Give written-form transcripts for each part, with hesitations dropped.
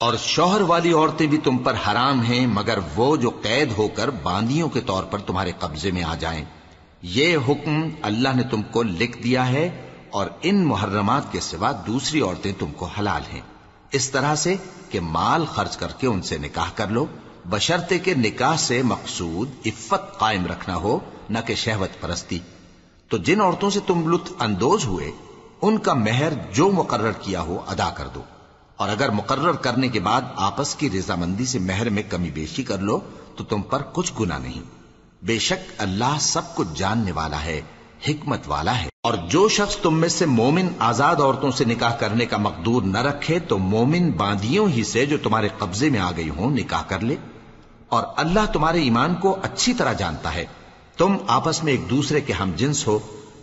اور شوہر والی عورتیں بھی تم پر حرام ہیں مگر وہ جو قید ہو کر باندیوں کے طور پر تمہارے قبضے میں آ جائیں۔ یہ حکم اللہ نے تم کو لکھ دیا ہے، اور ان محرمات کے سوا دوسری عورتیں تم کو حلال ہیں، اس طرح سے کہ مال خرچ کر کے ان سے نکاح کر لو، بشرطے کہ نکاح سے مقصود عفت قائم رکھنا ہو، نہ کہ شہوت پرستی۔ تو جن عورتوں سے تم لطف اندوز ہوئے ان کا مہر جو مقرر کیا ہو ادا کر دو، اور اگر مقرر کرنے کے بعد آپس کی رضامندی سے مہر میں کمی بیشی کر لو تو تم پر کچھ گناہ نہیں۔ بے شک اللہ سب کچھ جاننے والا ہے، حکمت والا ہے۔ اور جو شخص تم میں سے مومن آزاد عورتوں سے نکاح کرنے کا مقدور نہ رکھے تو مومن باندیوں ہی سے جو تمہارے قبضے میں آ گئی ہوں نکاح کر لے، اور اللہ تمہارے ایمان کو اچھی طرح جانتا ہے۔ تم آپس میں ایک دوسرے کے ہم جنس ہو،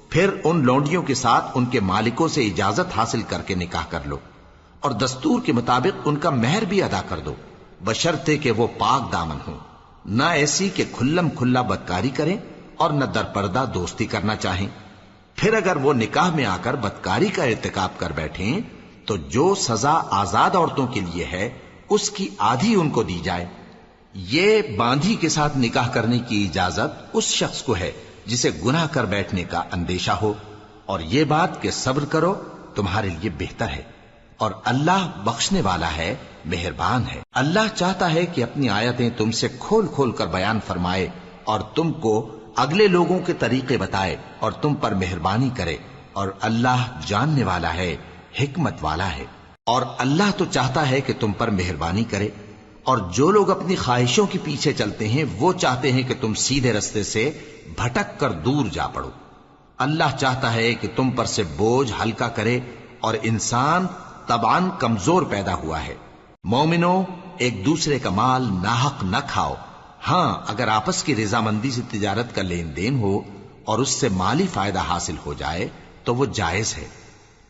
پھر ان لونڈیوں کے ساتھ ان کے مالکوں سے اجازت حاصل کر کے نکاح کر لو، اور دستور کے مطابق ان کا مہر بھی ادا کر دو، بشرطے کہ وہ پاک دامن ہوں، نہ ایسی کہ کھلم کھلا بدکاری کریں اور نہ درپردہ دوستی کرنا چاہیں۔ پھر اگر وہ نکاح میں آ کر بدکاری کا ارتکاب کر بیٹھیں تو جو سزا آزاد عورتوں کے لیے ہے اس کی آدھی ان کو دی جائے۔ یہ باندھی کے ساتھ نکاح کرنے کی اجازت اس شخص کو ہے جسے گناہ کر بیٹھنے کا اندیشہ ہو، اور یہ بات کہ صبر کرو تمہارے لیے بہتر ہے، اور اللہ بخشنے والا ہے، مہربان ہے۔ اللہ چاہتا ہے کہ اپنی آیتیں تم سے کھول کھول کر بیان فرمائے اور تم کو اگلے لوگوں کے طریقے بتائے اور تم پر مہربانی کرے، اور اللہ جاننے والا ہے، حکمت والا ہے۔ اور اللہ تو چاہتا ہے کہ تم پر مہربانی کرے، اور جو لوگ اپنی خواہشوں کے پیچھے چلتے ہیں وہ چاہتے ہیں کہ تم سیدھے رستے سے بھٹک کر دور جا پڑو۔ اللہ چاہتا ہے کہ تم پر سے بوجھ ہلکا کرے، اور انسان طبعاً کمزور پیدا ہوا ہے۔ مومنوں، ایک دوسرے کا مال ناحق نہ کھاؤ، ہاں اگر آپس کی رضامندی سے تجارت کا لین دین ہو اور اس سے مالی فائدہ حاصل ہو جائے تو وہ جائز ہے،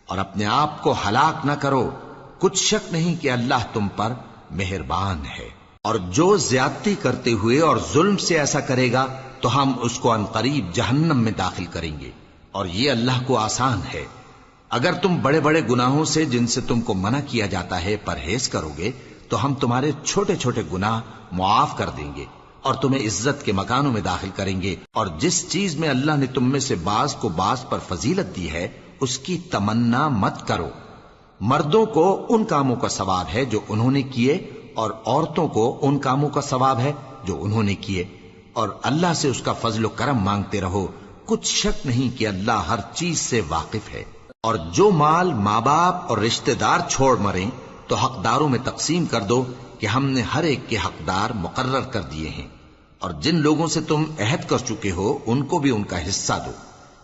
اور اپنے آپ کو ہلاک نہ کرو، کچھ شک نہیں کہ اللہ تم پر مہربان ہے۔ اور جو زیادتی کرتے ہوئے اور ظلم سے ایسا کرے گا تو ہم اس کو عنقریب جہنم میں داخل کریں گے، اور یہ اللہ کو آسان ہے۔ اگر تم بڑے بڑے گناہوں سے جن سے تم کو منع کیا جاتا ہے پرہیز کرو گے تو ہم تمہارے چھوٹے چھوٹے گناہ معاف کر دیں گے اور تمہیں عزت کے مکانوں میں داخل کریں گے۔ اور جس چیز میں اللہ نے تم میں سے بعض کو بعض پر فضیلت دی ہے اس کی تمنا مت کرو۔ مردوں کو ان کاموں کا ثواب ہے جو انہوں نے کیے، اور عورتوں کو ان کاموں کا ثواب ہے جو انہوں نے کیے، اور اللہ سے اس کا فضل و کرم مانگتے رہو، کچھ شک نہیں کہ اللہ ہر چیز سے واقف ہے۔ اور جو مال ماں باپ اور رشتہ دار چھوڑ مریں تو حقداروں میں تقسیم کر دو کہ ہم نے ہر ایک کے حقدار مقرر کر دیے ہیں، اور جن لوگوں سے تم عہد کر چکے ہو ان کو بھی ان کا حصہ دو،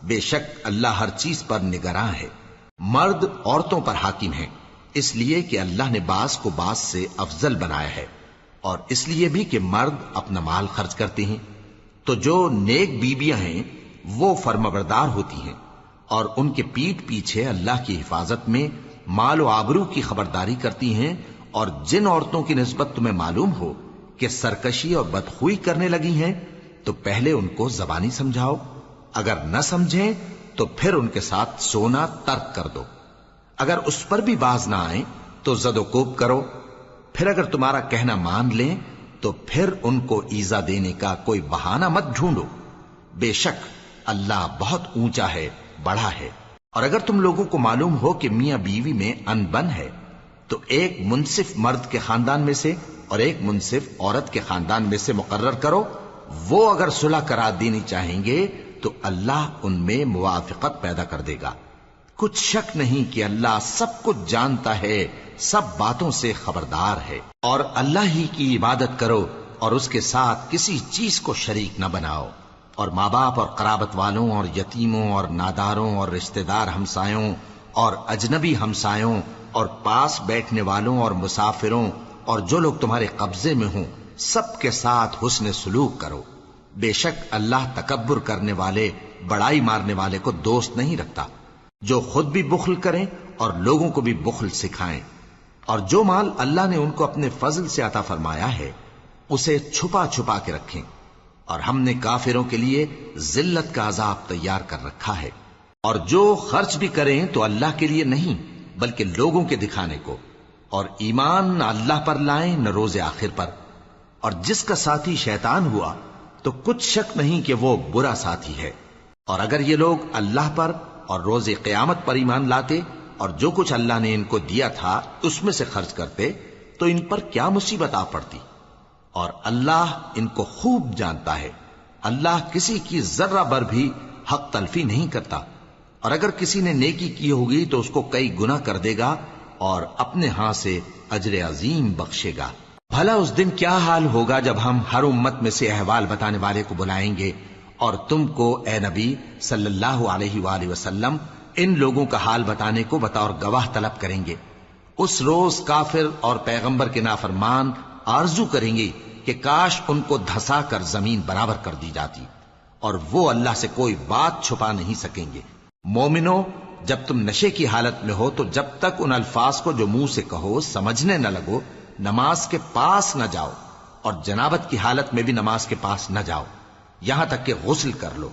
بے شک اللہ ہر چیز پر نگراں ہے۔ مرد عورتوں پر حاکم ہیں، اس لیے کہ اللہ نے بعض کو بعض سے افضل بنایا ہے، اور اس لیے بھی کہ مرد اپنا مال خرچ کرتے ہیں، تو جو نیک بیویاں ہیں وہ فرمانبردار ہوتی ہیں، اور ان کے پیٹھ پیچھے اللہ کی حفاظت میں مال و آبرو کی خبرداری کرتی ہیں۔ اور جن عورتوں کی نسبت تمہیں معلوم ہو کہ سرکشی اور بدخوئی کرنے لگی ہیں تو پہلے ان کو زبانی سمجھاؤ، اگر نہ سمجھیں تو پھر ان کے ساتھ سونا ترک کر دو، اگر اس پر بھی باز نہ آئیں تو زد و کوب کرو، پھر اگر تمہارا کہنا مان لیں تو پھر ان کو ایذا دینے کا کوئی بہانہ مت ڈھونڈو، بے شک اللہ بہت اونچا ہے، بڑا ہے۔ اور اگر تم لوگوں کو معلوم ہو کہ میاں بیوی میں ان بن ہے تو ایک منصف مرد کے خاندان میں سے اور ایک منصف عورت کے خاندان میں سے مقرر کرو، وہ اگر صلح کرا دینی چاہیں گے تو اللہ ان میں موافقت پیدا کر دے گا۔ کچھ شک نہیں کہ اللہ سب کچھ جانتا ہے، سب باتوں سے خبردار ہے۔ اور اللہ ہی کی عبادت کرو اور اس کے ساتھ کسی چیز کو شریک نہ بناؤ، اور ماں باپ اور قرابت والوں اور یتیموں اور ناداروں اور رشتہ دار ہمسایوں اور اجنبی ہمسایوں اور پاس بیٹھنے والوں اور مسافروں اور جو لوگ تمہارے قبضے میں ہوں سب کے ساتھ حسن سلوک کرو، بے شک اللہ تکبر کرنے والے، بڑائی مارنے والے کو دوست نہیں رکھتا۔ جو خود بھی بخل کریں اور لوگوں کو بھی بخل سکھائیں، اور جو مال اللہ نے ان کو اپنے فضل سے عطا فرمایا ہے اسے چھپا چھپا کے رکھیں، اور ہم نے کافروں کے لیے ذلت کا عذاب تیار کر رکھا ہے۔ اور جو خرچ بھی کریں تو اللہ کے لیے نہیں بلکہ لوگوں کے دکھانے کو، اور ایمان نہ اللہ پر لائیں نہ روز آخر پر، اور جس کا ساتھی شیطان ہوا تو کچھ شک نہیں کہ وہ برا ساتھی ہے۔ اور اگر یہ لوگ اللہ پر اور روز قیامت پر ایمان لاتے اور جو کچھ اللہ نے ان کو دیا تھا اس میں سے خرچ کرتے تو ان پر کیا مصیبت آ پڑتی، اور اللہ ان کو خوب جانتا ہے۔ اللہ کسی کی ذرہ بر بھی حق تلفی نہیں کرتا، اور اگر کسی نے نیکی کی ہوگی تو اس کو کئی گنا کر دے گا اور اپنے ہاں سے اجر عظیم بخشے گا۔ بھلا اس دن کیا حال ہوگا جب ہم ہر امت میں سے احوال بتانے والے کو بلائیں گے اور تم کو اے نبی صلی اللہ علیہ وآلہ وسلم ان لوگوں کا حال بتانے کو بطور گواہ طلب کریں گے۔ اس روز کافر اور پیغمبر کے نافرمان آرزو کریں گے کہ کاش ان کو دھسا کر زمین برابر کر دی جاتی، اور وہ اللہ سے کوئی بات چھپا نہیں سکیں گے۔ مومنو، جب تم نشے کی حالت میں ہو تو جب تک ان الفاظ کو جو منہ سے کہو سمجھنے نہ لگو نماز کے پاس نہ جاؤ، اور جنابت کی حالت میں بھی نماز کے پاس نہ جاؤ یہاں تک کہ غسل کر لو۔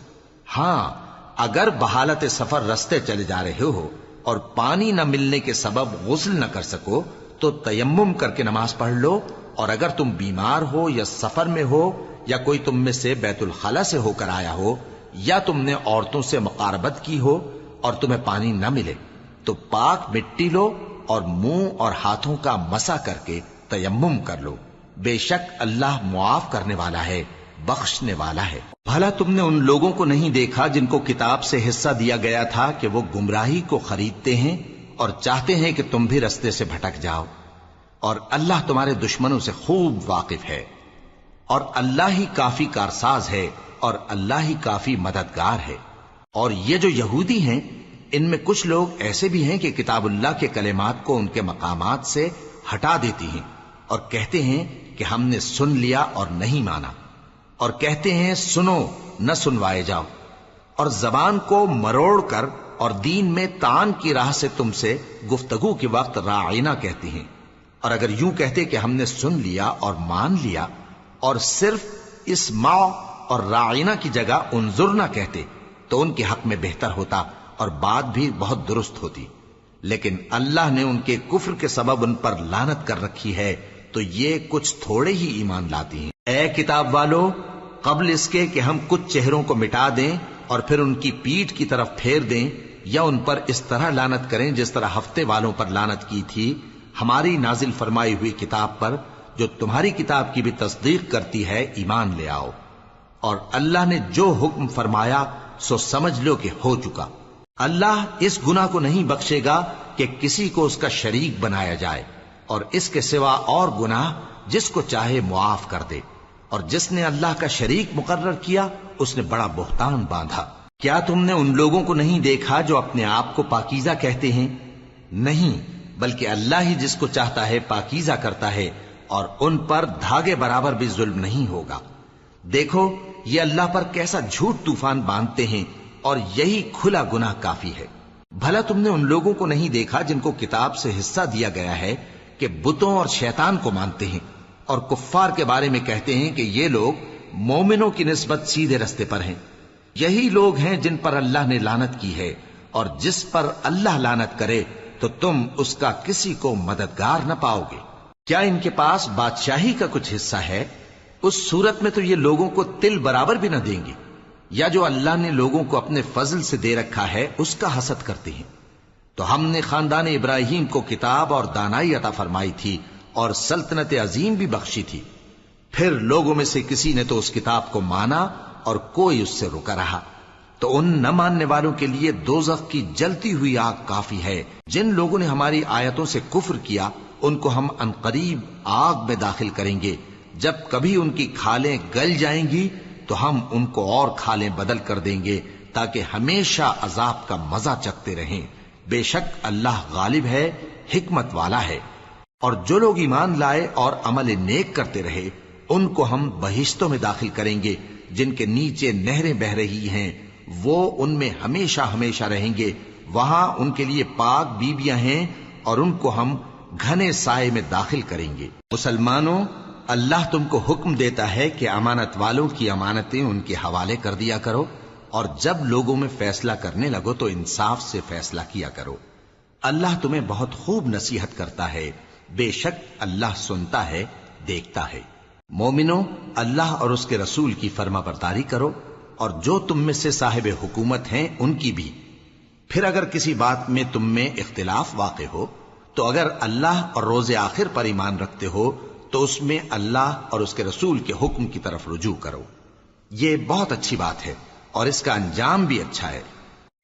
ہاں، اگر بحالت سفر رستے چلے جا رہے ہو اور پانی نہ ملنے کے سبب غسل نہ کر سکو تو تیمم کر کے نماز پڑھ لو، اور اگر تم بیمار ہو یا سفر میں ہو یا کوئی تم میں سے بیت الخلا سے ہو کر آیا ہو یا تم نے عورتوں سے مقاربت کی ہو اور تمہیں پانی نہ ملے تو پاک مٹی لو اور منہ اور ہاتھوں کا مسح کر کے تیمم کر لو، بے شک اللہ معاف کرنے والا ہے، بخشنے والا ہے۔ بھلا تم نے ان لوگوں کو نہیں دیکھا جن کو کتاب سے حصہ دیا گیا تھا کہ وہ گمراہی کو خریدتے ہیں اور چاہتے ہیں کہ تم بھی رستے سے بھٹک جاؤ، اور اللہ تمہارے دشمنوں سے خوب واقف ہے، اور اللہ ہی کافی کارساز ہے اور اللہ ہی کافی مددگار ہے۔ اور یہ جو یہودی ہیں ان میں کچھ لوگ ایسے بھی ہیں کہ کتاب اللہ کے کلمات کو ان کے مقامات سے ہٹا دیتی ہیں اور کہتے ہیں کہ ہم نے سن لیا اور نہیں مانا، اور کہتے ہیں سنو نہ سنوائے جاؤ، اور زبان کو مروڑ کر اور دین میں طعن کی راہ سے تم سے گفتگو کے وقت راعینا کہتی ہیں۔ اور اگر یوں کہتے کہ ہم نے سن لیا اور مان لیا اور صرف اسمع اور راعینا کی جگہ انظر نہ کہتے تو ان کے حق میں بہتر ہوتا اور بات بھی بہت درست ہوتی، لیکن اللہ نے ان کے کفر کے سبب ان پر لعنت کر رکھی ہے تو یہ کچھ تھوڑے ہی ایمان لاتی ہیں۔ اے کتاب والو، قبل اس کے کہ ہم کچھ چہروں کو مٹا دیں اور پھر ان کی پیٹھ کی طرف پھیر دیں یا ان پر اس طرح لعنت کریں جس طرح ہفتے والوں پر لعنت کی تھی، ہماری نازل فرمائی ہوئی کتاب پر جو تمہاری کتاب کی بھی تصدیق کرتی ہے ایمان لے آؤ، اور اللہ نے جو حکم فرمایا سو سمجھ لو کہ ہو چکا۔ اللہ اس گناہ کو نہیں بخشے گا کہ کسی کو اس کا شریک بنایا جائے، اور اس کے سوا اور گناہ جس کو چاہے معاف کر دے، اور جس نے اللہ کا شریک مقرر کیا اس نے بڑا بہتان باندھا۔ کیا تم نے ان لوگوں کو نہیں دیکھا جو اپنے آپ کو پاکیزہ کہتے ہیں؟ نہیں، بلکہ اللہ ہی جس کو چاہتا ہے پاکیزہ کرتا ہے، اور ان پر دھاگے برابر بھی ظلم نہیں ہوگا۔ دیکھو یہ اللہ پر کیسا جھوٹ طوفان باندھتے ہیں، اور یہی کھلا گناہ کافی ہے۔ بھلا تم نے ان لوگوں کو نہیں دیکھا جن کو کتاب سے حصہ دیا گیا ہے کہ بتوں اور شیطان کو مانتے ہیں، اور کفار کے بارے میں کہتے ہیں کہ یہ لوگ مومنوں کی نسبت سیدھے رستے پر ہیں۔ یہی لوگ ہیں جن پر اللہ نے لعنت کی ہے، اور جس پر اللہ لعنت کرے تو تم اس کا کسی کو مددگار نہ پاؤ گے۔ کیا ان کے پاس بادشاہی کا کچھ حصہ ہے؟ اس صورت میں تو یہ لوگوں کو تل برابر بھی نہ دیں گے، یا جو اللہ نے لوگوں کو اپنے فضل سے دے رکھا ہے اس کا حسد کرتے ہیں۔ تو ہم نے خاندان ابراہیم کو کتاب اور دانائی عطا فرمائی تھی اور سلطنت عظیم بھی بخشی تھی، پھر لوگوں میں سے کسی نے تو اس کتاب کو مانا اور کوئی اس سے رکا رہا، تو ان نہ ماننے والوں کے لیے دوزخ کی جلتی ہوئی آگ کافی ہے۔ جن لوگوں نے ہماری آیتوں سے کفر کیا ان کو ہم عنقریب آگ میں داخل کریں گے، جب کبھی ان کی کھالیں گل جائیں گی تو ہم ان کو اور کھالیں بدل کر دیں گے تاکہ ہمیشہ عذاب کا مزہ چکھتے رہیں۔ بے شک اللہ غالب ہے، حکمت والا ہے۔ اور جو لوگ ایمان لائے اور عمل نیک کرتے رہے ان کو ہم بہشتوں میں داخل کریں گے جن کے نیچے نہریں بہ رہی ہیں، وہ ان میں ہمیشہ ہمیشہ رہیں گے، وہاں ان کے لیے پاک بیویاں ہیں اور ان کو ہم گھنے سائے میں داخل کریں گے۔ مسلمانوں، اللہ تم کو حکم دیتا ہے کہ امانت والوں کی امانتیں ان کے حوالے کر دیا کرو، اور جب لوگوں میں فیصلہ کرنے لگو تو انصاف سے فیصلہ کیا کرو۔ اللہ تمہیں بہت خوب نصیحت کرتا ہے، بے شک اللہ سنتا ہے، دیکھتا ہے۔ مومنو، اللہ اور اس کے رسول کی فرما برداری کرو، اور جو تم میں سے صاحب حکومت ہیں ان کی بھی۔ پھر اگر کسی بات میں تم میں اختلاف واقع ہو تو اگر اللہ اور روز آخر پر ایمان رکھتے ہو تو اس میں اللہ اور اس کے رسول کے حکم کی طرف رجوع کرو۔ یہ بہت اچھی بات ہے اور اس کا انجام بھی اچھا ہے۔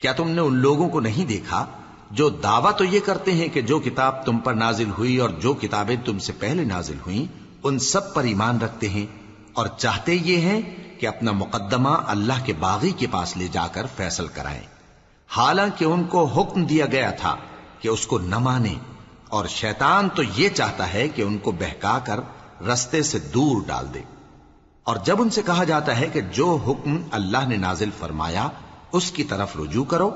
کیا تم نے ان لوگوں کو نہیں دیکھا جو دعویٰ تو یہ کرتے ہیں کہ جو کتاب تم پر نازل ہوئی اور جو کتابیں تم سے پہلے نازل ہوئیں ان سب پر ایمان رکھتے ہیں، اور چاہتے یہ ہیں کہ اپنا مقدمہ اللہ کے باغی کے پاس لے جا کر فیصل کرائیں، حالانکہ ان کو حکم دیا گیا تھا کہ اس کو نہ مانیں، اور شیطان تو یہ چاہتا ہے کہ ان کو بہکا کر رستے سے دور ڈال دے۔ اور جب ان سے کہا جاتا ہے کہ جو حکم اللہ نے نازل فرمایا اس کی طرف رجوع کرو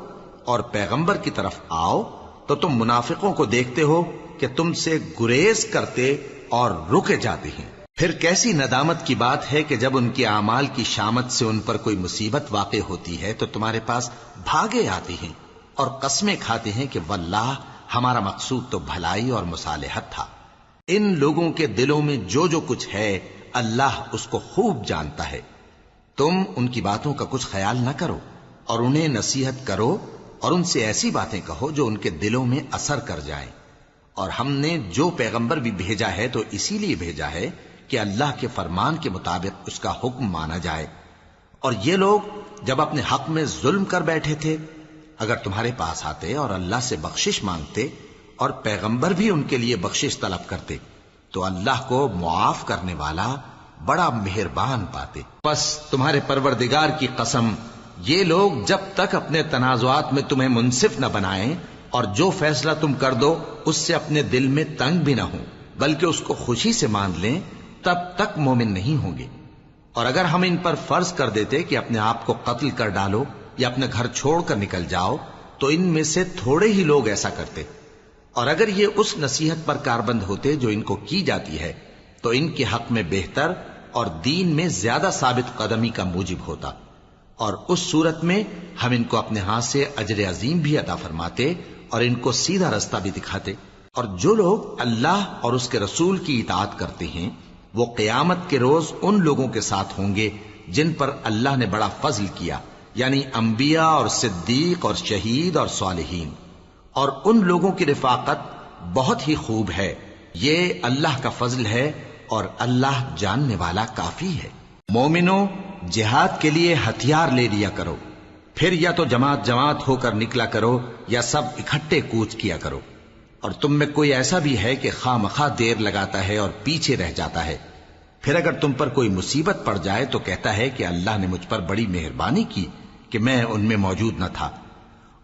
اور پیغمبر کی طرف آؤ، تو تم منافقوں کو دیکھتے ہو کہ تم سے گریز کرتے اور رکے جاتے ہیں۔ پھر کیسی ندامت کی بات ہے کہ جب ان کے اعمال کی شامت سے ان پر کوئی مصیبت واقع ہوتی ہے تو تمہارے پاس بھاگے آتے ہیں اور قسمیں کھاتے ہیں کہ واللہ ہمارا مقصود تو بھلائی اور مصالحت تھا۔ ان لوگوں کے دلوں میں جو جو کچھ ہے اللہ اس کو خوب جانتا ہے۔ تم ان کی باتوں کا کچھ خیال نہ کرو اور انہیں نصیحت کرو اور ان سے ایسی باتیں کہو جو ان کے دلوں میں اثر کر جائیں۔ اور ہم نے جو پیغمبر بھی بھیجا ہے تو اسی لیے بھیجا ہے کہ اللہ کے فرمان کے مطابق اس کا حکم مانا جائے۔ اور یہ لوگ جب اپنے حق میں ظلم کر بیٹھے تھے، اگر تمہارے پاس آتے اور اللہ سے بخشش مانگتے اور پیغمبر بھی ان کے لیے بخشش طلب کرتے تو اللہ کو معاف کرنے والا بڑا مہربان پاتے۔ پس تمہارے پروردگار کی قسم، یہ لوگ جب تک اپنے تنازعات میں تمہیں منصف نہ بنائیں اور جو فیصلہ تم کر دو اس سے اپنے دل میں تنگ بھی نہ ہوں بلکہ اس کو خوشی سے مان لیں، تب تک مومن نہیں ہوں گے۔ اور اگر ہم ان پر فرض کر دیتے کہ اپنے آپ کو قتل کر ڈالو یا اپنا گھر چھوڑ کر نکل جاؤ تو ان میں سے تھوڑے ہی لوگ ایسا کرتے، اور اگر یہ اس نصیحت پر کاربند ہوتے جو ان کو کی جاتی ہے تو ان کے حق میں بہتر اور دین میں زیادہ ثابت قدمی کا موجب ہوتا، اور اس صورت میں ہم ان کو اپنے ہاتھ سے اجر عظیم بھی عطا فرماتے اور ان کو سیدھا رستہ بھی دکھاتے۔ اور جو لوگ اللہ اور اس کے رسول کی اطاعت کرتے ہیں وہ قیامت کے روز ان لوگوں کے ساتھ ہوں گے جن پر اللہ نے بڑا فضل کیا، یعنی انبیاء اور صدیق اور شہید اور صالحین، اور ان لوگوں کی رفاقت بہت ہی خوب ہے۔ یہ اللہ کا فضل ہے اور اللہ جاننے والا کافی ہے۔ مومنو، جہاد کے لیے ہتھیار لے لیا کرو، پھر یا تو جماعت جماعت ہو کر نکلا کرو یا سب اکٹھے کوچ کیا کرو۔ اور تم میں کوئی ایسا بھی ہے کہ خواہ مخواہ دیر لگاتا ہے اور پیچھے رہ جاتا ہے، پھر اگر تم پر کوئی مصیبت پڑ جائے تو کہتا ہے کہ اللہ نے مجھ پر بڑی مہربانی کی کہ میں ان میں موجود نہ تھا۔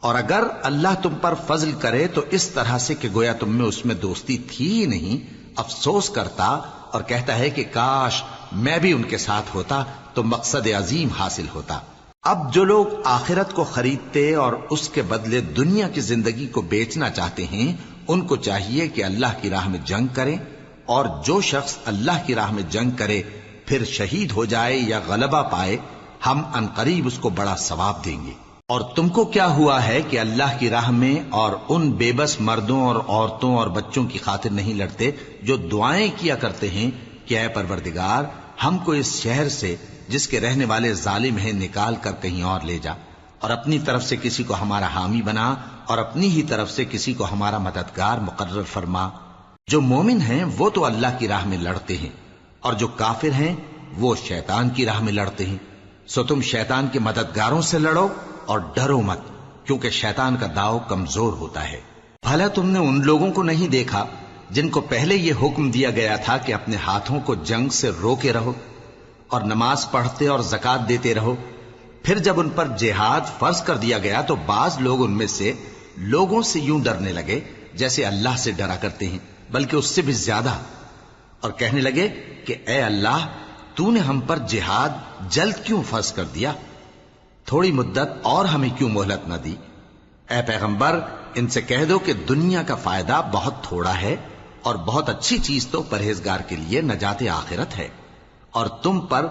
اور اگر اللہ تم پر فضل کرے تو اس طرح سے کہ گویا تم میں اس میں دوستی تھی ہی نہیں، افسوس کرتا اور کہتا ہے کہ کاش میں بھی ان کے ساتھ ہوتا تو مقصد عظیم حاصل ہوتا۔ اب جو لوگ آخرت کو خریدتے اور اس کے بدلے دنیا کی زندگی کو بیچنا چاہتے ہیں ان کو چاہیے کہ اللہ کی راہ میں جنگ کریں، اور جو شخص اللہ کی راہ میں جنگ کرے پھر شہید ہو جائے یا غلبہ پائے ہم عنقریب اس کو بڑا ثواب دیں گے۔ اور تم کو کیا ہوا ہے کہ اللہ کی راہ میں اور ان بے بس مردوں اور عورتوں اور بچوں کی خاطر نہیں لڑتے جو دعائیں کیا کرتے ہیں کہ اے پروردگار ہم کو اس شہر سے جس کے رہنے والے ظالم ہیں نکال کر کہیں اور لے جا، اور اپنی طرف سے کسی کو ہمارا حامی بنا اور اپنی ہی طرف سے کسی کو ہمارا مددگار مقرر فرما۔ جو مومن ہیں وہ تو اللہ کی راہ میں لڑتے ہیں، اور جو کافر ہیں وہ شیطان کی راہ میں لڑتے ہیں، سو تم شیطان کے مددگاروں سے لڑو اور ڈرو مت، کیونکہ شیطان کا داؤ کمزور ہوتا ہے۔ بھلا تم نے ان لوگوں کو نہیں دیکھا جن کو پہلے یہ حکم دیا گیا تھا کہ اپنے ہاتھوں کو جنگ سے روکے رہو اور نماز پڑھتے اور زکوٰۃ دیتے رہو، پھر جب ان پر جہاد فرض کر دیا گیا تو بعض لوگ ان میں سے لوگوں سے یوں ڈرنے لگے جیسے اللہ سے ڈرا کرتے ہیں، بلکہ اس سے بھی زیادہ، اور کہنے لگے کہ اے اللہ تو نے ہم پر جہاد جلد کیوں فرض کر دیا؟ تھوڑی مدت اور ہمیں کیوں مہلت نہ دی؟ اے پیغمبر ان سے کہہ دو کہ دنیا کا فائدہ بہت تھوڑا ہے اور بہت اچھی چیز تو پرہیزگار کے لیے نجات آخرت ہے، اور تم پر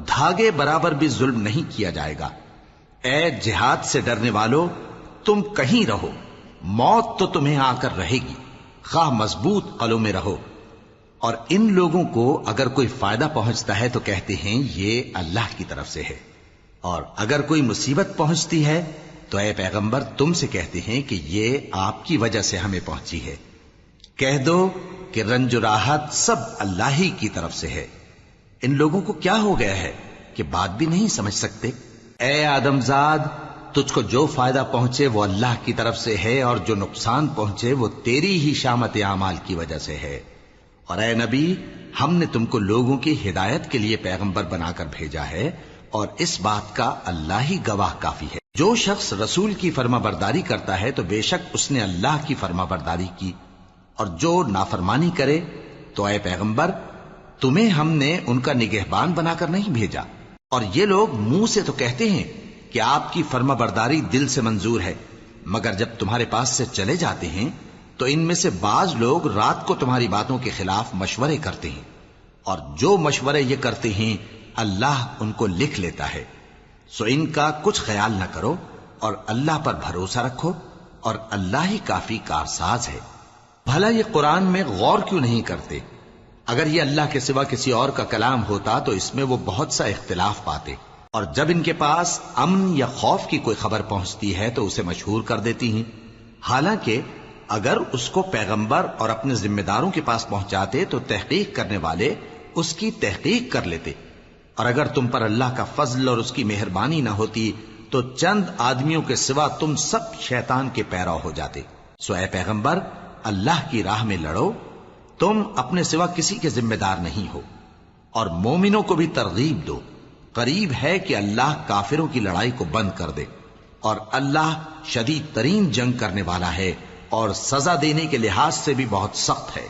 دھاگے برابر بھی ظلم نہیں کیا جائے گا۔ اے جہاد سے ڈرنے والو، تم کہیں رہو، موت تو تمہیں آ کر رہے گی، خواہ مضبوط قلعوں میں رہو۔ اور ان لوگوں کو اگر کوئی فائدہ پہنچتا ہے تو کہتے ہیں یہ اللہ کی طرف سے ہے، اور اگر کوئی مصیبت پہنچتی ہے تو اے پیغمبر تم سے کہتے ہیں کہ یہ آپ کی وجہ سے ہمیں پہنچی ہے۔ کہہ دو کہ رنج و راحت سب اللہ ہی کی طرف سے ہے۔ ان لوگوں کو کیا ہو گیا ہے کہ بات بھی نہیں سمجھ سکتے؟ اے آدم زاد، تجھ کو جو فائدہ پہنچے وہ اللہ کی طرف سے ہے، اور جو نقصان پہنچے وہ تیری ہی شامت اعمال کی وجہ سے ہے۔ اور اے نبی، ہم نے تم کو لوگوں کی ہدایت کے لیے پیغمبر بنا کر بھیجا ہے، اور اس بات کا اللہ ہی گواہ کافی ہے۔ جو شخص رسول کی فرما برداری کرتا ہے تو بے شک اس نے اللہ کی فرما برداری کی، اور جو نافرمانی کرے تو اے پیغمبر تمہیں ہم نے ان کا نگہبان بنا کر نہیں بھیجا۔ اور یہ لوگ منہ سے تو کہتے ہیں کہ آپ کی فرما برداری دل سے منظور ہے، مگر جب تمہارے پاس سے چلے جاتے ہیں تو ان میں سے بعض لوگ رات کو تمہاری باتوں کے خلاف مشورے کرتے ہیں، اور جو مشورے یہ کرتے ہیں اللہ ان کو لکھ لیتا ہے۔ سو ان کا کچھ خیال نہ کرو اور اللہ پر بھروسہ رکھو، اور اللہ ہی کافی کارساز ہے۔ بھلا یہ قرآن میں غور کیوں نہیں کرتے؟ اگر یہ اللہ کے سوا کسی اور کا کلام ہوتا تو اس میں وہ بہت سا اختلاف پاتے، اور جب ان کے پاس امن یا خوف کی کوئی خبر پہنچتی ہے تو اسے مشہور کر دیتی ہیں، حالانکہ اگر اس کو پیغمبر اور اپنے ذمہ داروں کے پاس پہنچاتے تو تحقیق کرنے والے اس کی تحقیق کر لیتے، اور اگر تم پر اللہ کا فضل اور اس کی مہربانی نہ ہوتی تو چند آدمیوں کے سوا تم سب شیطان کے پیرو ہو جاتے۔ سو اے پیغمبر اللہ کی راہ میں لڑو، تم اپنے سوا کسی کے ذمہ دار نہیں ہو، اور مومنوں کو بھی ترغیب دو۔ قریب ہے کہ اللہ کافروں کی لڑائی کو بند کر دے، اور اللہ شدید ترین جنگ کرنے والا ہے اور سزا دینے کے لحاظ سے بھی بہت سخت ہے۔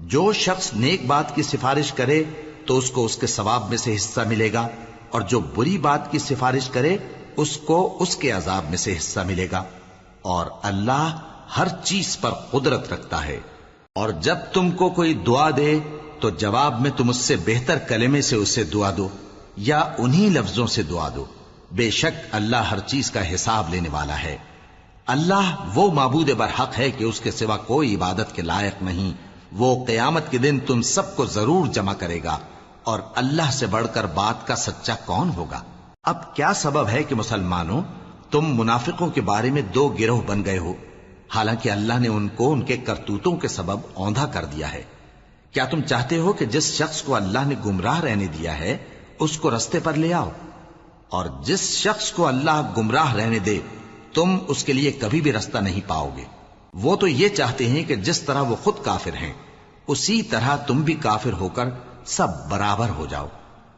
جو شخص نیک بات کی سفارش کرے تو اس کو اس کے ثواب میں سے حصہ ملے گا، اور جو بری بات کی سفارش کرے اس کو اس کے عذاب میں سے حصہ ملے گا، اور اللہ ہر چیز پر قدرت رکھتا ہے۔ اور جب تم کو کوئی دعا دے تو جواب میں تم اس سے بہتر کلمے سے اسے دعا دو، یا انہی لفظوں سے دعا دو، بے شک اللہ ہر چیز کا حساب لینے والا ہے۔ اللہ وہ معبود برحق ہے کہ اس کے سوا کوئی عبادت کے لائق نہیں۔ وہ قیامت کے دن تم سب کو ضرور جمع کرے گا، اور اللہ سے بڑھ کر بات کا سچا کون ہوگا؟ اب کیا سبب ہے کہ مسلمانوں تم منافقوں کے بارے میں دو گروہ بن گئے ہو، حالانکہ اللہ نے ان کو ان کے کرتوتوں کے سبب اوندھا کر دیا ہے؟ کیا تم چاہتے ہو کہ جس شخص کو اللہ نے گمراہ رہنے دیا ہے اس کو رستے پر لے آؤ، اور جس شخص کو اللہ گمراہ رہنے دے تم اس کے لیے کبھی بھی رستہ نہیں پاؤ گے؟ وہ تو یہ چاہتے ہیں کہ جس طرح وہ خود کافر ہیں اسی طرح تم بھی کافر ہو کر سب برابر ہو جاؤ۔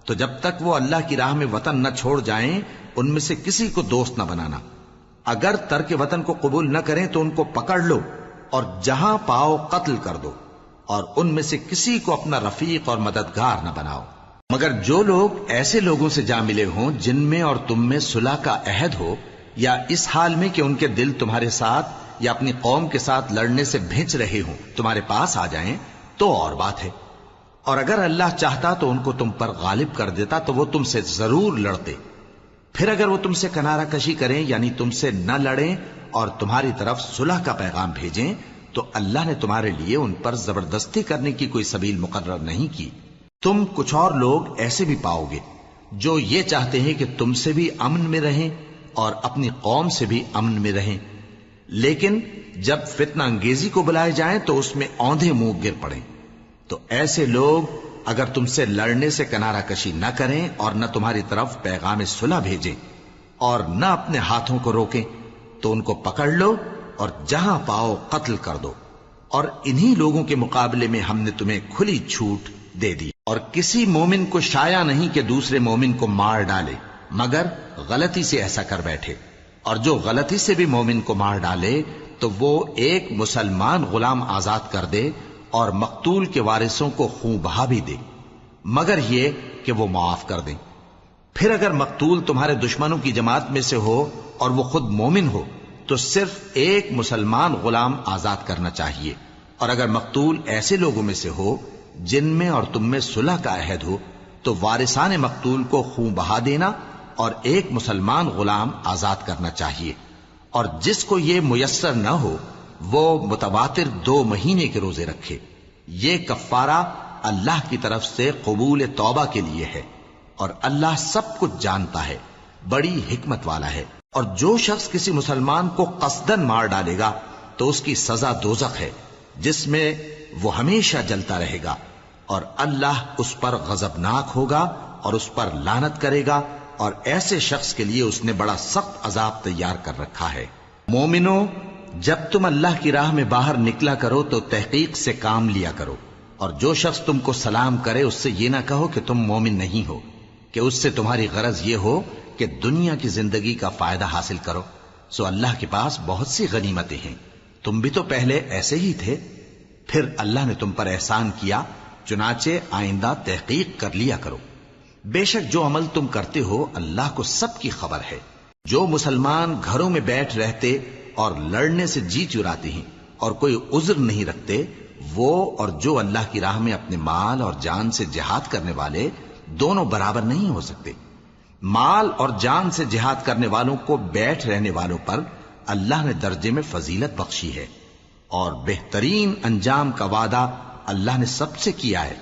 تو جب تک وہ اللہ کی راہ میں وطن نہ چھوڑ جائیں ان میں سے کسی کو دوست نہ بنانا۔ اگر ترک وطن کو قبول نہ کریں تو ان کو پکڑ لو اور جہاں پاؤ قتل کر دو، اور ان میں سے کسی کو اپنا رفیق اور مددگار نہ بناؤ، مگر جو لوگ ایسے لوگوں سے جا ملے ہوں جن میں اور تم میں صلح کا عہد ہو، یا اس حال میں کہ ان کے دل تمہارے ساتھ یا اپنی قوم کے ساتھ لڑنے سے بھنچ رہے ہوں تمہارے پاس آ جائیں تو اور بات ہے، اور اگر اللہ چاہتا تو ان کو تم پر غالب کر دیتا تو وہ تم سے ضرور لڑتے۔ پھر اگر وہ تم سے کنارہ کشی کریں یعنی تم سے نہ لڑیں اور تمہاری طرف صلح کا پیغام بھیجیں تو اللہ نے تمہارے لیے ان پر زبردستی کرنے کی کوئی سبیل مقرر نہیں کی۔ تم کچھ اور لوگ ایسے بھی پاؤ گے جو یہ چاہتے ہیں کہ تم سے بھی امن میں رہیں اور اپنی قوم سے بھی امن میں رہیں، لیکن جب فتنہ انگیزی کو بلائے جائیں تو اس میں اوندھے منہ گر پڑیں۔ تو ایسے لوگ اگر تم سے لڑنے سے کنارہ کشی نہ کریں اور نہ تمہاری طرف پیغام صلح بھیجیں اور نہ اپنے ہاتھوں کو روکیں تو ان کو پکڑ لو اور جہاں پاؤ قتل کر دو، اور انہی لوگوں کے مقابلے میں ہم نے تمہیں کھلی چھوٹ دے دی۔ اور کسی مومن کو شایع نہیں کہ دوسرے مومن کو مار ڈالے مگر غلطی سے ایسا کر بیٹھے، اور جو غلطی سے بھی مومن کو مار ڈالے تو وہ ایک مسلمان غلام آزاد کر دے اور مقتول کے وارثوں کو خون بہا بھی دے، مگر یہ کہ وہ معاف کر دیں۔ پھر اگر مقتول تمہارے دشمنوں کی جماعت میں سے ہو اور وہ خود مومن ہو تو صرف ایک مسلمان غلام آزاد کرنا چاہیے، اور اگر مقتول ایسے لوگوں میں سے ہو جن میں اور تم میں صلح کا عہد ہو تو وارثان مقتول کو خون بہا دینا اور ایک مسلمان غلام آزاد کرنا چاہیے، اور جس کو یہ میسر نہ ہو وہ متواتر 2 مہینے کے روزے رکھے. یہ کفارہ اللہ کی طرف سے قبول توبہ کے لیے ہے، اور اللہ سب کچھ جانتا ہے، بڑی حکمت والا ہے. اور جو شخص کسی مسلمان کو قصدن مار ڈالے گا تو اس کی سزا دوزخ ہے، جس میں وہ ہمیشہ جلتا رہے گا، اور اللہ اس پر غضبناک ہوگا اور اس پر لعنت کرے گا، اور ایسے شخص کے لیے اس نے بڑا سخت عذاب تیار کر رکھا ہے. مومنو، جب تم اللہ کی راہ میں باہر نکلا کرو تو تحقیق سے کام لیا کرو، اور جو شخص تم کو سلام کرے اس سے یہ نہ کہو کہ تم مومن نہیں ہو، کہ اس سے تمہاری غرض یہ ہو کہ دنیا کی زندگی کا فائدہ حاصل کرو. سو اللہ کے پاس بہت سی غنیمتیں ہیں، تم بھی تو پہلے ایسے ہی تھے، پھر اللہ نے تم پر احسان کیا، چنانچہ آئندہ تحقیق کر لیا کرو. بے شک جو عمل تم کرتے ہو اللہ کو سب کی خبر ہے. جو مسلمان گھروں میں بیٹھ رہتے اور لڑنے سے جی چراتے ہیں اور کوئی عذر نہیں رکھتے، وہ اور جو اللہ کی راہ میں اپنے مال اور جان سے جہاد کرنے والے دونوں برابر نہیں ہو سکتے. مال اور جان سے جہاد کرنے والوں کو بیٹھ رہنے والوں پر اللہ نے درجے میں فضیلت بخشی ہے، اور بہترین انجام کا وعدہ اللہ نے سب سے کیا ہے.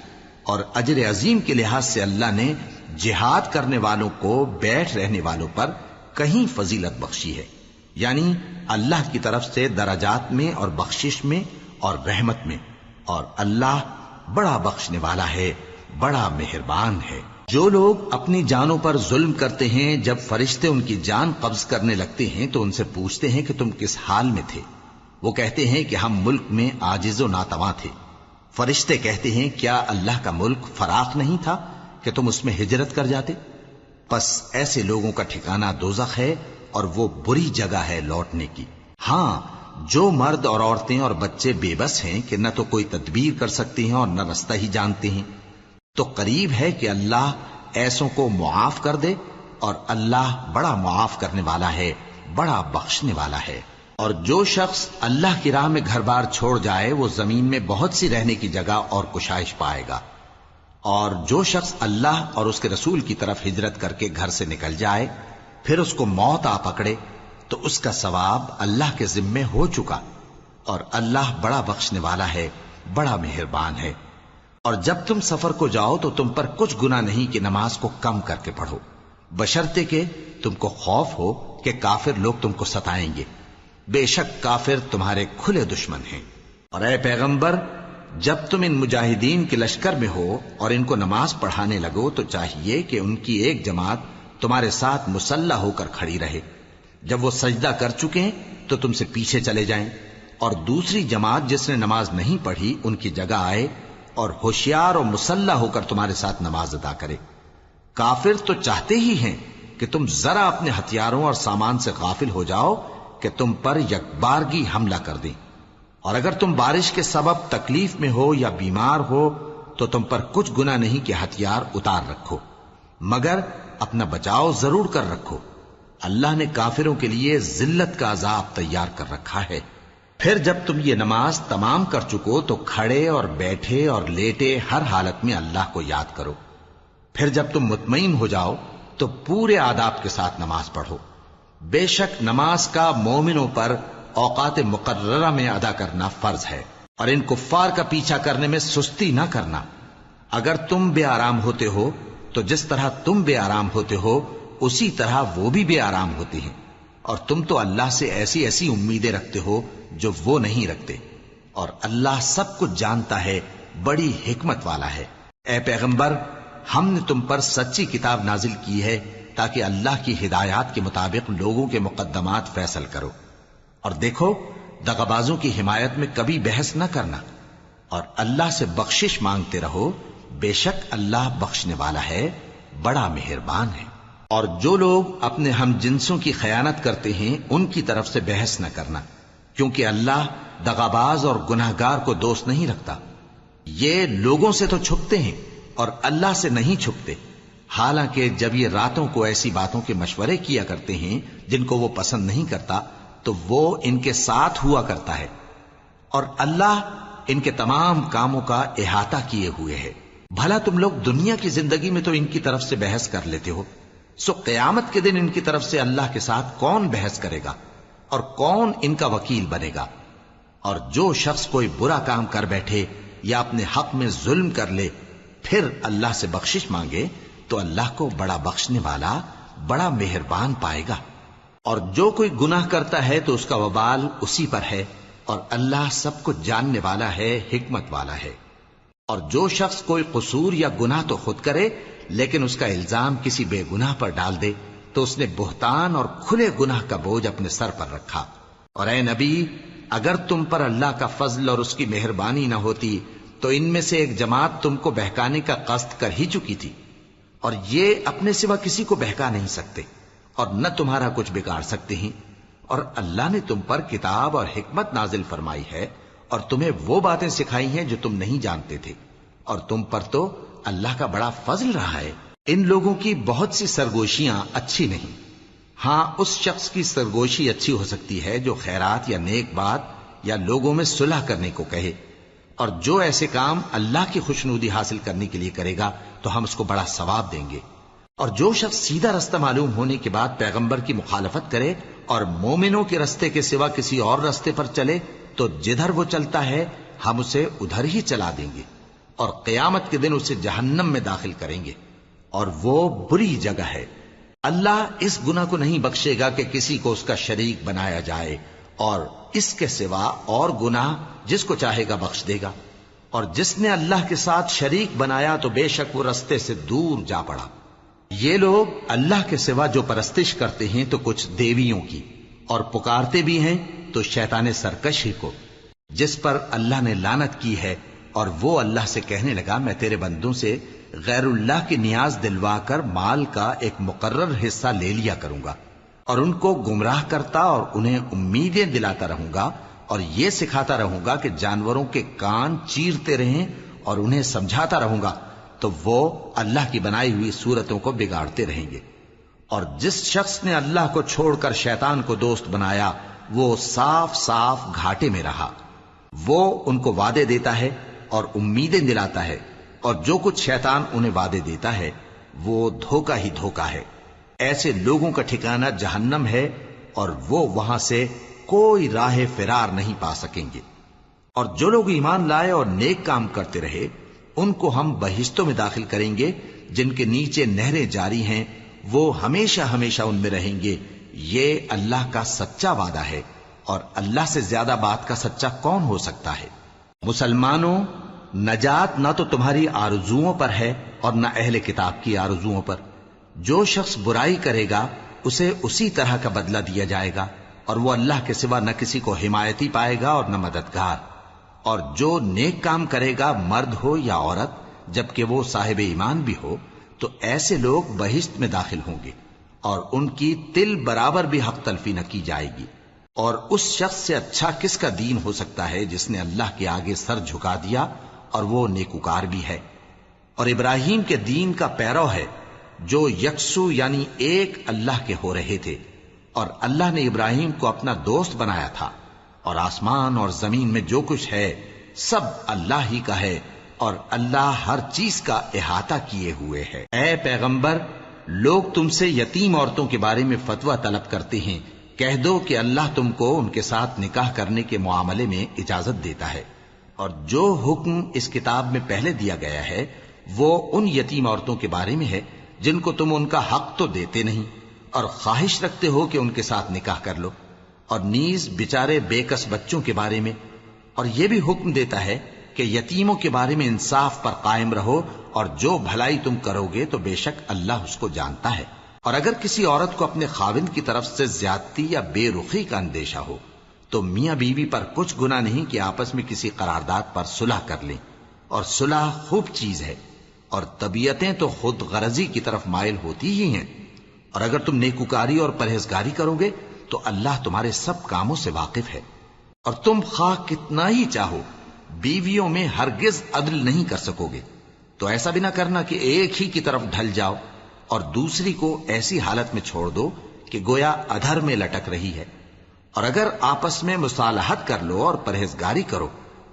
اور اجر عظیم کے لحاظ سے اللہ نے جہاد کرنے والوں کو بیٹھ رہنے والوں پر کہیں فضیلت بخشی ہے، یعنی اللہ کی طرف سے درجات میں اور بخشش میں اور رحمت میں. اور اللہ بڑا بخشنے والا ہے، بڑا مہربان ہے. جو لوگ اپنی جانوں پر ظلم کرتے ہیں، جب فرشتے ان کی جان قبض کرنے لگتے ہیں تو ان سے پوچھتے ہیں کہ تم کس حال میں تھے؟ وہ کہتے ہیں کہ ہم ملک میں عاجز و ناتواں تھے. فرشتے کہتے ہیں کیا اللہ کا ملک فراخ نہیں تھا کہ تم اس میں ہجرت کر جاتے؟ پس ایسے لوگوں کا ٹھکانہ دوزخ ہے، اور وہ بری جگہ ہے لوٹنے کی. ہاں، جو مرد اور عورتیں اور بچے بے بس ہیں کہ نہ تو کوئی تدبیر کر سکتے ہیں اور نہ رستہ ہی جانتے ہیں، تو قریب ہے کہ اللہ ایسوں کو معاف کر دے، اور اللہ بڑا معاف کرنے والا ہے، بڑا بخشنے والا ہے. اور جو شخص اللہ کی راہ میں گھر بار چھوڑ جائے وہ زمین میں بہت سی رہنے کی جگہ اور کشائش پائے گا. اور جو شخص اللہ اور اس کے رسول کی طرف ہجرت کر کے گھر سے نکل جائے پھر اس کو موت آ پکڑے تو اس کا ثواب اللہ کے ذمے ہو چکا، اور اللہ بڑا بخشنے والا ہے، بڑا مہربان ہے. اور جب تم سفر کو جاؤ تو تم پر کچھ گناہ نہیں کہ نماز کو کم کر کے پڑھو، بشرطے کہ تم کو خوف ہو کہ کافر لوگ تم کو ستائیں گے. بے شک کافر تمہارے کھلے دشمن ہیں. اور اے پیغمبر، جب تم ان مجاہدین کے لشکر میں ہو اور ان کو نماز پڑھانے لگو تو چاہیے کہ ان کی ایک جماعت تمہارے ساتھ مسلح ہو کر کھڑی رہے. جب وہ سجدہ کر چکے ہیں تو تم سے پیچھے چلے جائیں، اور دوسری جماعت جس نے نماز نہیں پڑھی ان کی جگہ آئے اور ہوشیار اور مسلح ہو کر تمہارے ساتھ نماز ادا کرے. کافر تو چاہتے ہی ہیں کہ تم ذرا اپنے ہتھیاروں اور سامان سے غافل ہو جاؤ کہ تم پر یکبارگی حملہ کر دیں. اور اگر تم بارش کے سبب تکلیف میں ہو یا بیمار ہو تو تم پر کچھ گناہ نہیں کہ ہتھیار اتار رکھو، مگر اپنا بچاؤ ضرور کر رکھو. اللہ نے کافروں کے لیے ذلت کا عذاب تیار کر رکھا ہے. پھر جب تم یہ نماز تمام کر چکو تو کھڑے اور بیٹھے اور لیٹے ہر حالت میں اللہ کو یاد کرو. پھر جب تم مطمئن ہو جاؤ تو پورے آداب کے ساتھ نماز پڑھو. بے شک نماز کا مومنوں پر اوقات مقررہ میں ادا کرنا فرض ہے، اور ان کفار کا پیچھا کرنے میں سستی نہ کرنا. اگر تم بے آرام ہوتے ہو تو جس طرح تم بے آرام ہوتے ہو اسی طرح وہ بھی بے آرام ہوتے ہیں، اور تم تو اللہ سے ایسی ایسی امیدیں رکھتے ہو جو وہ نہیں رکھتے، اور اللہ سب کچھ جانتا ہے، بڑی حکمت والا ہے. اے پیغمبر، ہم نے تم پر سچی کتاب نازل کی ہے تاکہ اللہ کی ہدایات کے مطابق لوگوں کے مقدمات فیصل کرو. اور دیکھو، دغابازوں کی حمایت میں کبھی بحث نہ کرنا، اور اللہ سے بخشش مانگتے رہو. بے شک اللہ بخشنے والا ہے، بڑا مہربان ہے. اور جو لوگ اپنے ہم جنسوں کی خیانت کرتے ہیں ان کی طرف سے بحث نہ کرنا، کیونکہ اللہ دغاباز اور گناہگار کو دوست نہیں رکھتا. یہ لوگوں سے تو چھپتے ہیں اور اللہ سے نہیں چھپتے، حالانکہ جب یہ راتوں کو ایسی باتوں کے مشورے کیا کرتے ہیں جن کو وہ پسند نہیں کرتا تو وہ ان کے ساتھ ہوا کرتا ہے، اور اللہ ان کے تمام کاموں کا احاطہ کیے ہوئے ہے. بھلا تم لوگ دنیا کی زندگی میں تو ان کی طرف سے بحث کر لیتے ہو، سو قیامت کے دن ان کی طرف سے اللہ کے ساتھ کون بحث کرے گا اور کون ان کا وکیل بنے گا؟ اور جو شخص کوئی برا کام کر بیٹھے یا اپنے حق میں ظلم کر لے پھر اللہ سے بخشش مانگے تو اللہ کو بڑا بخشنے والا بڑا مہربان پائے گا. اور جو کوئی گناہ کرتا ہے تو اس کا وبال اسی پر ہے، اور اللہ سب کچھ جاننے والا ہے، حکمت والا ہے. اور جو شخص کوئی قصور یا گناہ تو خود کرے لیکن اس کا الزام کسی بے گناہ پر ڈال دے تو اس نے بہتان اور کھلے گناہ کا بوجھ اپنے سر پر رکھا. اور اے نبی، اگر تم پر اللہ کا فضل اور اس کی مہربانی نہ ہوتی تو ان میں سے ایک جماعت تم کو بہکانے کا قصد کر ہی چکی تھی، اور یہ اپنے سوا کسی کو بہکا نہیں سکتے اور نہ تمہارا کچھ بگاڑ سکتے ہیں. اور اللہ نے تم پر کتاب اور حکمت نازل فرمائی ہے اور تمہیں وہ باتیں سکھائی ہیں جو تم نہیں جانتے تھے، اور تم پر تو اللہ کا بڑا فضل رہا ہے. ان لوگوں کی بہت سی سرگوشیاں اچھی نہیں. ہاں، اس شخص کی سرگوشی اچھی ہو سکتی ہے جو خیرات یا نیک بات یا لوگوں میں صلح کرنے کو کہے، اور جو ایسے کام اللہ کی خوشنودی حاصل کرنے کے لیے کرے گا تو ہم اس کو بڑا ثواب دیں گے. اور جو شخص سیدھا رستہ معلوم ہونے کے بعد پیغمبر کی مخالفت کرے اور مومنوں کے رستے کے سوا کسی اور رستے پر چلے تو جدھر وہ چلتا ہے ہم اسے ادھر ہی چلا دیں گے، اور قیامت کے دن اسے جہنم میں داخل کریں گے، اور وہ بری جگہ ہے. اللہ اس گناہ کو نہیں بخشے گا کہ کسی کو اس کا شریک بنایا جائے، اور اس کے سوا اور گناہ جس کو چاہے گا بخش دے گا. اور جس نے اللہ کے ساتھ شریک بنایا تو بے شک وہ رستے سے دور جا پڑا. یہ لوگ اللہ کے سوا جو پرستش کرتے ہیں تو کچھ دیویوں کی، اور پکارتے بھی ہیں تو شیطان سرکشی کو جس پر اللہ نے لعنت کی ہے. اور وہ اللہ سے کہنے لگا میں تیرے بندوں سے غیر اللہ کی نیاز دلوا کر مال کا ایک مقرر حصہ لے لیا کروں گا، اور ان کو گمراہ کرتا اور انہیں امیدیں دلاتا رہوں گا، اور یہ سکھاتا رہوں گا کہ جانوروں کے کان چیرتے رہیں، اور انہیں سمجھاتا رہوں گا تو وہ اللہ کی بنائی ہوئی صورتوں کو بگاڑتے رہیں گے. اور جس شخص نے اللہ کو چھوڑ کر شیطان کو دوست بنایا وہ صاف صاف گھاٹے میں رہا. وہ ان کو وعدے دیتا ہے اور امیدیں دلاتا ہے، اور جو کچھ شیطان انہیں وعدے دیتا ہے وہ دھوکہ ہی دھوکہ ہے. ایسے لوگوں کا ٹھکانہ جہنم ہے، اور وہ وہاں سے کوئی راہ فرار نہیں پا سکیں گے. اور جو لوگ ایمان لائے اور نیک کام کرتے رہے ان کو ہم بہشتوں میں داخل کریں گے جن کے نیچے نہریں جاری ہیں، وہ ہمیشہ ہمیشہ ان میں رہیں گے. یہ اللہ کا سچا وعدہ ہے، اور اللہ سے زیادہ بات کا سچا کون ہو سکتا ہے. مسلمانوں، نجات نہ تو تمہاری آرزوؤں پر ہے اور نہ اہل کتاب کی آرزوؤں پر. جو شخص برائی کرے گا اسے اسی طرح کا بدلہ دیا جائے گا، اور وہ اللہ کے سوا نہ کسی کو حمایتی پائے گا اور نہ مددگار. اور جو نیک کام کرے گا مرد ہو یا عورت جبکہ وہ صاحب ایمان بھی ہو تو ایسے لوگ بہشت میں داخل ہوں گے، اور ان کی تل برابر بھی حق تلفی نہ کی جائے گی. اور اس شخص سے اچھا کس کا دین ہو سکتا ہے جس نے اللہ کے آگے سر جھکا دیا اور وہ نیکوکار بھی ہے. اور ابراہیم کے دین کا پیرو ہے جو یکسو یعنی ایک اللہ کے ہو رہے تھے، اور اللہ نے ابراہیم کو اپنا دوست بنایا تھا. اور آسمان اور زمین میں جو کچھ ہے سب اللہ ہی کا ہے، اور اللہ ہر چیز کا احاطہ کیے ہوئے ہے. اے پیغمبر، لوگ تم سے یتیم عورتوں کے بارے میں فتویٰ طلب کرتے ہیں، کہہ دو کہ اللہ تم کو ان کے ساتھ نکاح کرنے کے معاملے میں اجازت دیتا ہے. اور جو حکم اس کتاب میں پہلے دیا گیا ہے وہ ان یتیم عورتوں کے بارے میں ہے جن کو تم ان کا حق تو دیتے نہیں، اور خواہش رکھتے ہو کہ ان کے ساتھ نکاح کر لو. اور نیز بیچارے بے کس بچوں کے بارے میں. اور یہ بھی حکم دیتا ہے کہ یتیموں کے بارے میں انصاف پر قائم رہو، اور جو بھلائی تم کرو گے تو بے شک اللہ اس کو جانتا ہے. اور اگر کسی عورت کو اپنے خاوند کی طرف سے زیادتی یا بے رخی کا اندیشہ ہو تو میاں بیوی پر کچھ گناہ نہیں کہ آپس میں کسی قرارداد پر صلح کر لیں. اور صلح خوب چیز ہے، اور طبیعتیں تو خود غرضی کی طرف مائل ہوتی ہی ہیں. اور اگر تم نیکوکاری اور پرہیزگاری کرو گے تو اللہ تمہارے سب کاموں سے واقف ہے. اور تم خواہ کتنا ہی چاہو بیویوں میں ہرگز عدل نہیں کر سکو گے. تو ایسا بھی نہ کرنا کہ ایک ہی کی طرف ڈھل جاؤ اور دوسری کو ایسی حالت میں چھوڑ دو کہ گویا ادھر میں لٹک رہی ہے. اور اگر آپس میں مصالحت کر لو اور پرہیزگاری کرو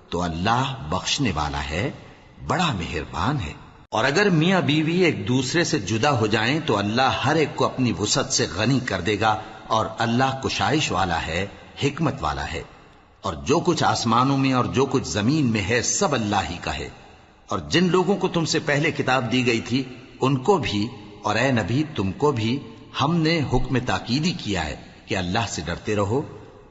تو اللہ بخشنے والا ہے، بڑا مہربان ہے. اور اگر میاں بیوی ایک دوسرے سے جدا ہو جائیں تو اللہ ہر ایک کو اپنی وسعت سے غنی کر دے گا، اور اللہ کشائش والا ہے، حکمت والا ہے. اور جو کچھ آسمانوں میں اور جو کچھ زمین میں ہے سب اللہ ہی کا ہے۔ اور جن لوگوں کو تم سے پہلے کتاب دی گئی تھی ان کو بھی اور اے نبی تم کو بھی ہم نے حکم تاکیدی کیا ہے کہ اللہ سے ڈرتے رہو،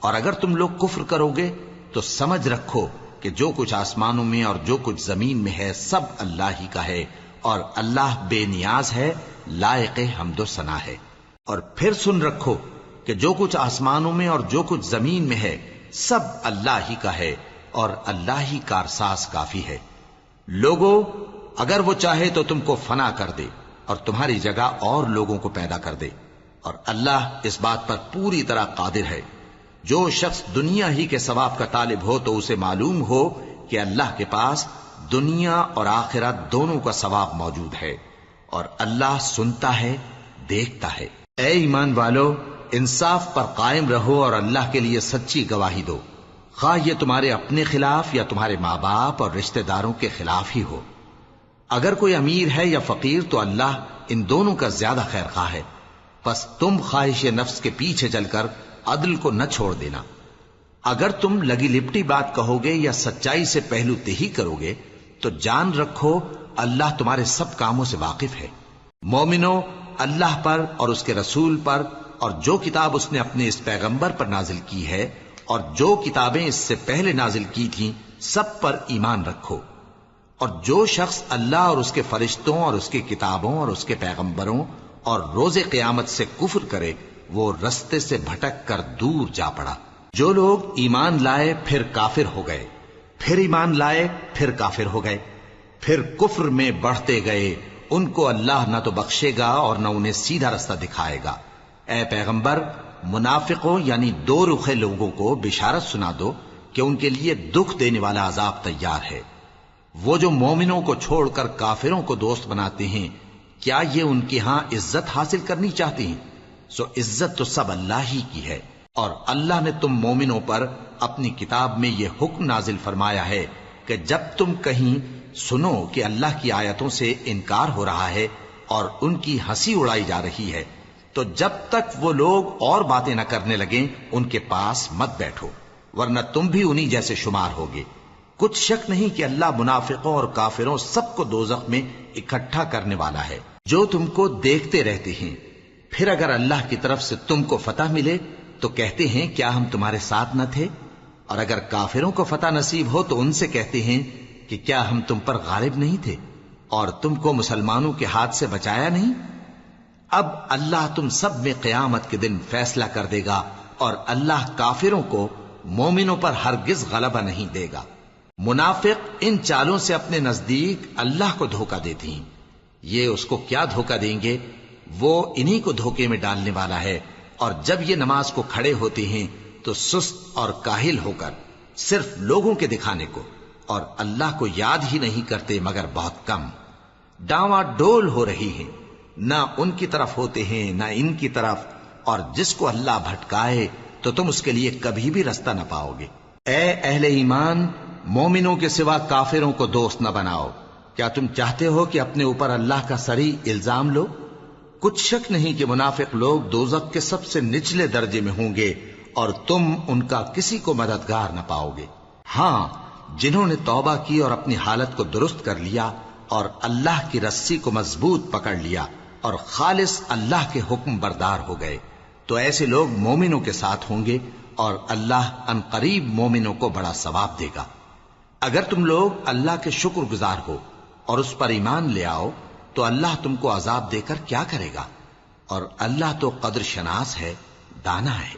اور اگر تم لوگ کفر کرو گے تو سمجھ رکھو کہ جو کچھ آسمانوں میں اور جو کچھ زمین میں ہے سب اللہ ہی کا ہے، اور اللہ بے نیاز ہے، لائق حمد و ثنا ہے۔ اور پھر سن رکھو کہ جو کچھ آسمانوں میں اور جو کچھ زمین میں ہے سب اللہ ہی کا ہے، اور اللہ ہی کارساز کافی ہے۔ لوگو اگر وہ چاہے تو تم کو فنا کر دے اور تمہاری جگہ اور لوگوں کو پیدا کر دے، اور اللہ اس بات پر پوری طرح قادر ہے۔ جو شخص دنیا ہی کے ثواب کا طالب ہو تو اسے معلوم ہو کہ اللہ کے پاس دنیا اور آخرت دونوں کا ثواب موجود ہے، اور اللہ سنتا ہے، دیکھتا ہے۔ اے ایمان والو، انصاف پر قائم رہو اور اللہ کے لیے سچی گواہی دو، خواہ یہ تمہارے اپنے خلاف یا تمہارے ماں باپ اور رشتہ داروں کے خلاف ہی ہو۔ اگر کوئی امیر ہے یا فقیر تو اللہ ان دونوں کا زیادہ خیر خواہ ہے، پس تم خواہش نفس کے پیچھے چل کر عدل کو نہ چھوڑ دینا۔ اگر تم لگی لپٹی بات کہو گے یا سچائی سے پہلو تہی کرو گے تو جان رکھو اللہ تمہارے سب کاموں سے واقف ہے۔ مومنو، اللہ پر اور اس کے رسول پر اور جو کتاب اس نے اپنے اس پیغمبر پر نازل کی ہے اور جو کتابیں اس سے پہلے نازل کی تھیں سب پر ایمان رکھو۔ اور جو شخص اللہ اور اس کے فرشتوں اور اس کی کتابوں اور اس کے پیغمبروں اور روز قیامت سے کفر کرے وہ رستے سے بھٹک کر دور جا پڑا۔ جو لوگ ایمان لائے پھر کافر ہو گئے، پھر ایمان لائے پھر کافر ہو گئے، پھر کفر میں بڑھتے گئے، ان کو اللہ نہ تو بخشے گا اور نہ انہیں سیدھا رستہ دکھائے گا۔ اے پیغمبر، منافقوں یعنی دو رخے لوگوں کو بشارت سنا دو کہ ان کے لیے دکھ دینے والا عذاب تیار ہے۔ وہ جو مومنوں کو چھوڑ کر کافروں کو دوست بناتے ہیں، کیا یہ ان کے ہاں عزت حاصل کرنی چاہتے ہیں؟ سو عزت تو سب اللہ ہی کی ہے۔ اور اللہ نے تم مومنوں پر اپنی کتاب میں یہ حکم نازل فرمایا ہے کہ جب تم کہیں سنو کہ اللہ کی آیتوں سے انکار ہو رہا ہے اور ان کی ہنسی اڑائی جا رہی ہے تو جب تک وہ لوگ اور باتیں نہ کرنے لگیں ان کے پاس مت بیٹھو، ورنہ تم بھی انہی جیسے شمار ہوگے۔ کچھ شک نہیں کہ اللہ منافقوں اور کافروں سب کو دوزخ میں اکٹھا کرنے والا ہے۔ جو تم کو دیکھتے رہتے ہیں، پھر اگر اللہ کی طرف سے تم کو فتح ملے تو کہتے ہیں کیا ہم تمہارے ساتھ نہ تھے، اور اگر کافروں کو فتح نصیب ہو تو ان سے کہتے ہیں کہ کیا ہم تم پر غالب نہیں تھے اور تم کو مسلمانوں کے ہاتھ سے بچایا نہیں۔ اب اللہ تم سب میں قیامت کے دن فیصلہ کر دے گا، اور اللہ کافروں کو مومنوں پر ہرگز غلبہ نہیں دے گا۔ منافق ان چالوں سے اپنے نزدیک اللہ کو دھوکہ دیتے ہیں، یہ اس کو کیا دھوکہ دیں گے، وہ انہی کو دھوکے میں ڈالنے والا ہے۔ اور جب یہ نماز کو کھڑے ہوتے ہیں تو سست اور کاہل ہو کر صرف لوگوں کے دکھانے کو اور اللہ کو یاد ہی نہیں کرتے مگر بہت کم، ڈاواں ڈول ہو رہی ہیں، نہ ان کی طرف ہوتے ہیں نہ ان کی طرف، اور جس کو اللہ بھٹکائے تو تم اس کے لیے کبھی بھی رستہ نہ پاؤ گے۔ اے اہل ایمان، مومنوں کے سوا کافروں کو دوست نہ بناؤ۔ کیا تم چاہتے ہو کہ اپنے اوپر اللہ کا صریح الزام لو؟ کچھ شک نہیں کہ منافق لوگ دوزخ کے سب سے نچلے درجے میں ہوں گے اور تم ان کا کسی کو مددگار نہ پاؤ گے۔ ہاں، جنہوں نے توبہ کی اور اپنی حالت کو درست کر لیا اور اللہ کی رسی کو مضبوط پکڑ لیا اور خالص اللہ کے حکم بردار ہو گئے تو ایسے لوگ مومنوں کے ساتھ ہوں گے، اور اللہ ان قریب مومنوں کو بڑا ثواب دے گا۔ اگر تم لوگ اللہ کے شکر گزار ہو اور اس پر ایمان لے آؤ تو اللہ تم کو عذاب دے کر کیا کرے گا، اور اللہ تو قدر شناس ہے، دانا ہے۔